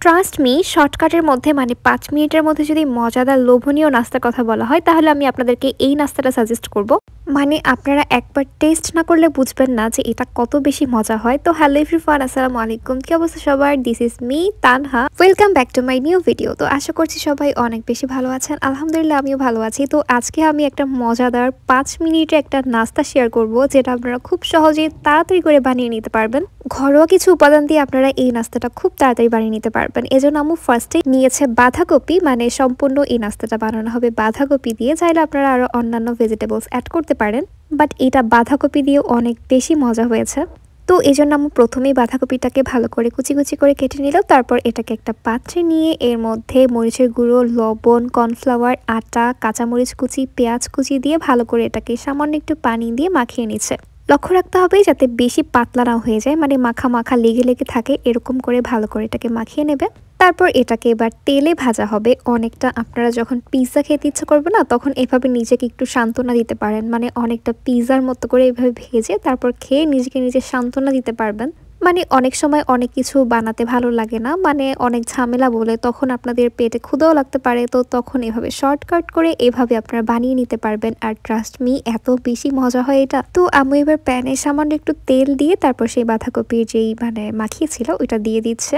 Trust me শর্টকাটের মধ্যে মানে ৫ মিনিটের মধ্যে যদি মজাদার লোভনীয় নাস্তার কথা বলা হয় তাহলে আমি আপনাদেরকে এই নাস্তাটা সাজেস্ট করব। মানে আপনারা একবার টেস্ট না করলে বুঝবেন না যে এটা কত বেশি মজা হয়। তো হ্যালো এভরিওয়ান, আসসালামু আলাইকুম, কি অবস্থা সবার? This is me Tanha, welcome back to my new video. তো আশা করছি সবাই অনেক বেশি ভালো আছেন। আলহামদুলিল্লাহ আমিও ভালো আছি। তো আজকে আমি একটা মজাদার ৫ মিনিটে একটা নাস্তা শেয়ার করব যেটা আপনারা খুব সহজেই তাড়াতাড়ি করে বানিয়ে নিতে পারবেন। ঘরোয়া কিছু উপাদান দিয়ে আপনারা এই নাস্তাটা খুব তাড়াতাড়ি বানিয়ে নিতে পারবেন। এজন্য আম্মু ফার্স্টে নিয়েছে বাঁধাকপি, মানে সম্পূর্ণ এই নাস্তাটা বানানো হবে বাঁধাকপি দিয়ে। চাইলে আপনারা আরো অন্যান্য ভেজিটেবলস অ্যাড করতে পারেন, বাট এটা বাঁধাকপি দিয়ে অনেক বেশি মজা হয়েছে। তো এই জন্য আম্মু প্রথমেই বাঁধাকপিটাকে ভালো করে কুচি কুচি করে কেটে নিল। তারপর এটাকে একটা পাত্রে নিয়ে এর মধ্যে মরিচের গুঁড়ো, লবণ, কর্নফ্লাওয়ার, আটা, কাঁচামরিচ কুচি, পেঁয়াজ কুচি দিয়ে ভালো করে এটাকে সামান্য একটু পানি দিয়ে মাখিয়ে নিচ্ছে। লক্ষ্য রাখতে হবে যাতে বেশি পাতলা না হয়ে যায়, মানে মাখা মাখা লেগে লেগে থাকে, এরকম করে ভালো করে এটাকে মাখিয়ে নেবে। তারপর এটাকে এবার তেলে ভাজা হবে অনেকটা। আপনারা যখন পিৎজা খেতে ইচ্ছা করবে না, তখন এভাবে নিজেকে একটু সান্ত্বনা দিতে পারেন, মানে অনেকটা পিৎজার মতো করে এভাবে ভেজে তারপর খেয়ে নিজেকে নিজে সান্ত্বনা দিতে পারবেন। মানে অনেক সময় অনেক কিছু বানাতে ভালো লাগে না, মানে অনেক ঝামেলা বলে তখন আপনাদের পেটে ক্ষুধাও লাগতে পারে। তো তখন এভাবে শর্টকাট করে এভাবে আপনারা বানিয়ে নিতে পারবেন। আর ট্রাস্ট মি এত বেশি মজা হয় এটা। তো আমি এবার প্যানে সামান্য একটু তেল দিয়ে তারপর সেই বাঁধাকপির যেই মানে মাখিয়েছিল ওইটা দিয়ে দিচ্ছে।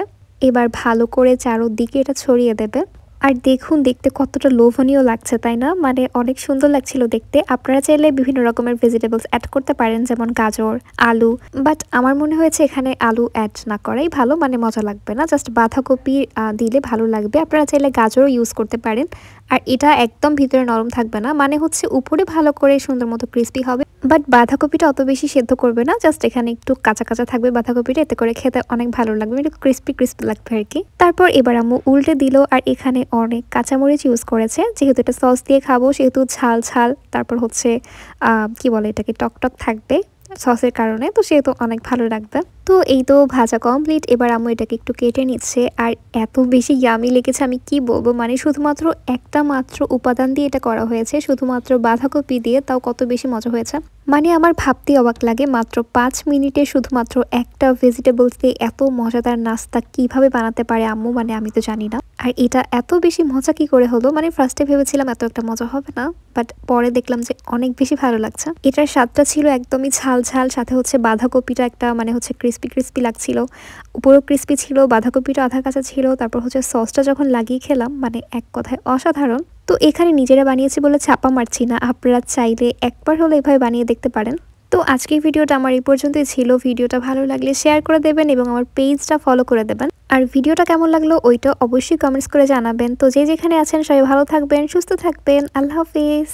এবার ভালো করে চারোদিকে এটা ছড়িয়ে দেবে। আর দেখুন দেখতে কতটা লোভনীয় লাগছে, তাই না? মানে অনেক সুন্দর লাগছিল দেখতে। আপনারা চাইলে বিভিন্ন রকমের ভেজিটেবলস অ্যাড করতে পারেন, যেমন গাজর, আলু, বাট আমার মনে হয়েছে এখানে আলু অ্যাড না করাই ভালো, মানে মজা লাগবে না। জাস্ট বাঁধাকপি দিলে ভালো লাগবে। আপনারা চাইলে গাজরও ইউজ করতে পারেন। আর এটা একদম ভিতরে নরম থাকবে না, মানে হচ্ছে উপরে ভালো করে সুন্দর মতো ক্রিস্পি হবে, বাট বাঁধাকপিটা অত বেশি সেদ্ধ করবে না। জাস্ট এখানে একটু কাঁচা কাঁচা থাকবে বাঁধাকপিটা, এতে করে খেতে অনেক ভালো লাগবে, একটু ক্রিস্পি ক্রিস্পি লাগবে আর কি। তারপর এবার আম্মু উল্টে দিল। আর এখানে অনেক কাঁচামরিচ ইউজ করেছে, যেহেতু এটা সস দিয়ে খাবো সেহেতু ঝাল ঝাল, তারপর হচ্ছে কি বলে এটাকে, টকটক থাকবে সসের কারণে, তো সেহেতু অনেক ভালো লাগবে। তো এই তো ভাজা কমপ্লিট। এবার আম্মু এটাকে একটু কেটে নিচ্ছে। আর এত বেশি ইয়ামি লেগেছে আমি কি বলবো, মানে শুধুমাত্র একটা মাত্র উপাদান দিয়ে এটা করা হয়েছে, শুধুমাত্র বাঁধাকপি দিয়ে, তাও কত বেশি মজা হয়েছে। মানে আমার ভাবতেই অবাক লাগে, মাত্র ৫ মিনিটে শুধুমাত্র একটা ভেজিটেবলস দিয়ে এত মজাদার নাস্তা কিভাবে বানাতে পারে আম্মু, মানে আমি তো জানি না। আর এটা এত বেশি মজা কি করে হলো, মানে ফার্স্টে ভেবেছিলাম এত একটা মজা হবে না, বাট পরে দেখলাম যে অনেক বেশি ভালো লাগছে। এটার স্বাদটা ছিল একদমই ঝাল ঝাল, সাথে হচ্ছে বাঁধাকপিটা একটা মানে হচ্ছে ক্রিস্পি ক্রিস্পি লাগছিল, উপরেও ক্রিস্পি ছিল, বাঁধাকপিটা আধা কাঁচা ছিল। তারপর হচ্ছে সসটা যখন লাগিয়ে খেলাম, মানে এক কথায় অসাধারণ। তো এখানে নিজেরা বানিয়েছি বলে ছাপা মারছি না, আপনারা চাইলে একবার হলে এভাবে বানিয়ে দেখতে পারেন। তো আজকের ভিডিওটা আমার এই পর্যন্তই ছিল। ভিডিওটা ভালো লাগলে শেয়ার করে দেবেন এবং আমার পেজটা ফলো করে দেবেন। আর ভিডিওটা কেমন লাগলো ওইটা অবশ্যই কমেন্টস করে জানাবেন। তো যে যেখানে আছেন সবাই ভালো থাকবেন, সুস্থ থাকবেন। আল্লাহ হাফিজ।